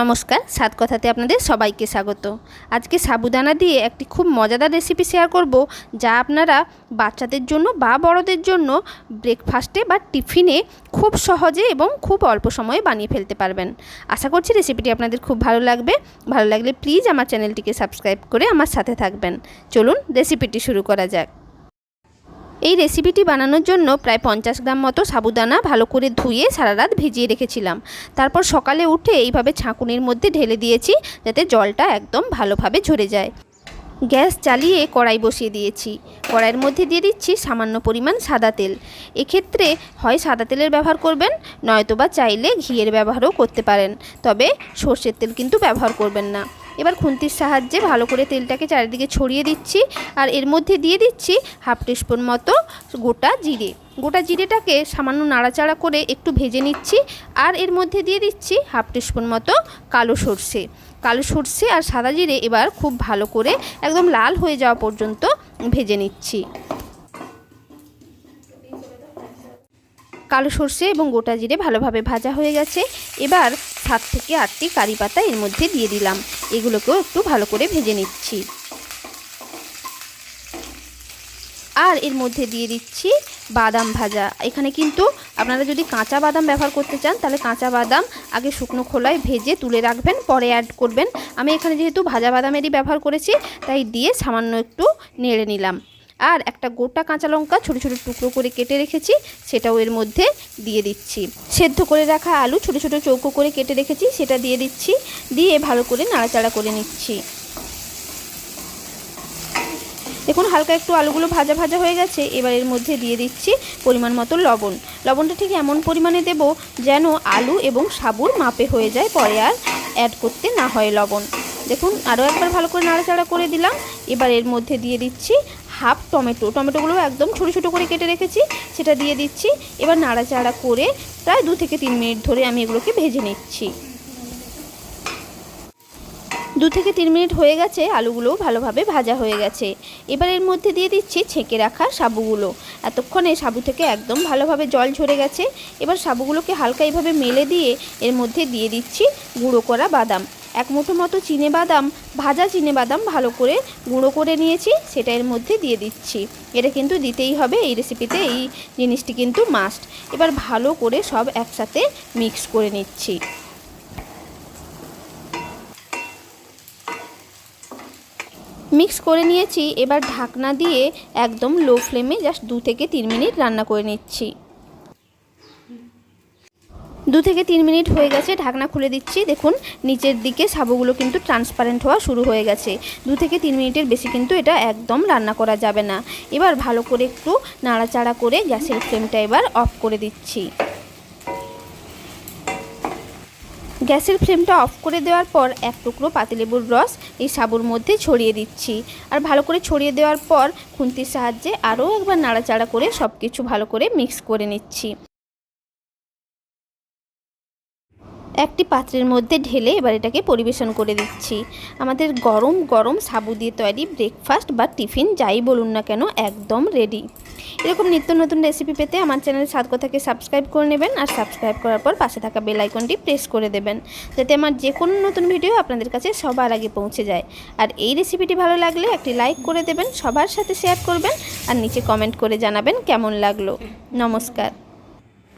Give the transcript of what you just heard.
নমস্কার, স্বাদ কথাতে আপনাদের সবাইকে স্বাগত। আজকে সাবুদানা দিয়ে একটি খুব মজাদার রেসিপি শেয়ার করব, যা আপনারা বাচ্চাদের জন্য বা বড়দের জন্য ব্রেকফাস্টে বা টিফিনে খুব সহজে এবং খুব অল্প সময়ে বানিয়ে ফেলতে পারবেন। আশা করছি রেসিপিটি আপনাদের খুব ভালো লাগবে। ভালো লাগলে প্লিজ আমার চ্যানেলটিকে সাবস্ক্রাইব করে আমার সাথে থাকবেন। চলুন রেসিপিটি শুরু করা যাক। এই রেসিপিটি বানানোর জন্য প্রায় 50 গ্রাম মতো সাবুদানা ভালো করে ধুয়ে সারা রাত ভিজিয়ে রেখেছিলাম। তারপর সকালে উঠে এইভাবে ছাঁকুনির মধ্যে ঢেলে দিয়েছি, যাতে জলটা একদম ভালোভাবে ঝরে যায়। গ্যাস চালিয়ে কড়াই বসিয়ে দিয়েছি। কড়াইয়ের মধ্যে দিয়ে দিচ্ছি সামান্য পরিমাণ সাদা তেল। এক্ষেত্রে হয় সাদা তেলের ব্যবহার করবেন, নয়তোবা চাইলে ঘিয়ের ব্যবহারও করতে পারেন, তবে সর্ষের তেল কিন্তু ব্যবহার করবেন না। এবার খুন্তির সাহায্যে ভালো করে তেলটাকে চারিদিকে ছড়িয়ে দিচ্ছি, আর এর মধ্যে দিয়ে দিচ্ছি হাফ টিস্পুন মতো গোটা জিরে। গোটা জিরেটাকে সামান্য নাড়াচাড়া করে একটু ভেজে নিচ্ছি, আর এর মধ্যে দিয়ে দিচ্ছি হাফ টিস্পুন মতো কালো সর্ষে আর সাদা জিরে এবার খুব ভালো করে একদম লাল হয়ে যাওয়া পর্যন্ত ভেজে নিচ্ছি। কালো সর্ষে এবং গোটা জিরে ভালোভাবে ভাজা হয়ে গেছে। এবার 7 থেকে 8টি কারি পাতা এর মধ্যে দিয়ে দিলাম। এগুলোকেও একটু ভালো করে ভেজে নিচ্ছি। আর এর মধ্যে দিয়ে দিচ্ছি বাদাম ভাজা। এখানে কিন্তু আপনারা যদি কাঁচা বাদাম ব্যবহার করতে চান, তাহলে কাঁচা বাদাম আগে শুকনো খোলায় ভেজে তুলে রাখবেন, পরে অ্যাড করবেন। আমি এখানে যেহেতু ভাজা বাদামেরই ব্যবহার করেছি, তাই দিয়ে সামান্য একটু নেড়ে নিলাম। আর একটা গোটা কাঁচা লঙ্কা ছোটো ছোটো টুকরো করে কেটে রেখেছি, সেটাও এর মধ্যে দিয়ে দিচ্ছি। সেদ্ধ করে রাখা আলু ছোটো ছোটো চৌকো করে কেটে রেখেছি, সেটা দিয়ে দিচ্ছি। দিয়ে ভালো করে নাড়াচাড়া করে নিচ্ছি। দেখুন হালকা একটু আলুগুলো ভাজা ভাজা হয়ে গেছে। এবার এর মধ্যে দিয়ে দিচ্ছি পরিমাণ মতো লবণ। লবণটা ঠিক এমন পরিমাণে দেব যেন আলু এবং সাবুর মাপে হয়ে যায়, পরে আর অ্যাড করতে না হয় লবণ। দেখুন আরও একবার ভালো করে নাড়াচাড়া করে দিলাম। এবার এর মধ্যে দিয়ে দিচ্ছি হাফ টমেটোগুলো একদম ছোটো ছোটো করে কেটে রেখেছি, সেটা দিয়ে দিচ্ছি। এবার নাড়াচাড়া করে প্রায় 2 থেকে 3 মিনিট ধরে আমি এগুলোকে ভেজে নিচ্ছি। 2 থেকে 3 মিনিট হয়ে গেছে, আলুগুলোও ভালোভাবে ভাজা হয়ে গেছে। এবার এর মধ্যে দিয়ে দিচ্ছি ছেঁকে রাখা সাবুগুলো। এতক্ষণে সাবু থেকে একদম ভালোভাবে জল ঝরে গেছে। এবার সাবুগুলোকে হালকা এইভাবে মেলে দিয়ে এর মধ্যে দিয়ে দিচ্ছি গুঁড়ো করা বাদাম। 1 মুঠো মতো ভাজা চিনেবাদাম ভালো করে গুঁড়ো করে নিয়েছি, সেটা এর মধ্যে দিয়ে দিচ্ছি। এটা কিন্তু দিতেই হবে এই রেসিপিতে, এই জিনিসটি কিন্তু মাস্ট। এবার ভালো করে সব একসাথে মিক্স করে নিচ্ছি। মিক্স করে নিয়েছি। এবার ঢাকনা দিয়ে একদম লো ফ্লেমে জাস্ট 2 থেকে 3 মিনিট রান্না করে নিচ্ছি। 2 থেকে 3 মিনিট হয়ে গেছে, ঢাকনা খুলে দিচ্ছি। দেখুন নিচের দিকে সাবুগুলো কিন্তু ট্রান্সপারেন্ট হওয়া শুরু হয়ে গেছে। 2 থেকে 3 মিনিটের বেশি কিন্তু এটা একদম রান্না করা যাবে না। এবার ভালো করে একটু নাড়াচাড়া করে গ্যাসের ফ্লেমটা এবার অফ করে দিচ্ছি। গ্যাসের ফ্লেমটা অফ করে দেওয়ার পর 1 টুকরো পাতিলেবুর রস এই সাবুর মধ্যে ছড়িয়ে দিচ্ছি। আর ভালো করে ছড়িয়ে দেওয়ার পর খুন্তির সাহায্যে আরও একবার নাড়াচাড়া করে সব কিছু ভালো করে মিক্স করে নিচ্ছি। একটি পাত্রের মধ্যে ঢেলে এবার এটাকে পরিবেশন করে দিচ্ছি। আমাদের গরম গরম সাবু দিয়ে তৈরি ব্রেকফাস্ট বা টিফিন যাই বলুন না কেন, একদম রেডি। এরকম নিত্য নতুন রেসিপি পেতে আমার চ্যানেল স্বাদ কথাকে সাবস্ক্রাইব করে নেবেন, আর সাবস্ক্রাইব করার পর পাশে থাকা বেল আইকনটি প্রেস করে দেবেন, যাতে আমার যে কোনো নতুন ভিডিও আপনাদের কাছে সবার আগে পৌঁছে যায়। আর এই রেসিপিটি ভালো লাগলে একটি লাইক করে দেবেন, সবার সাথে শেয়ার করবেন, আর নিচে কমেন্ট করে জানাবেন কেমন লাগলো। নমস্কার।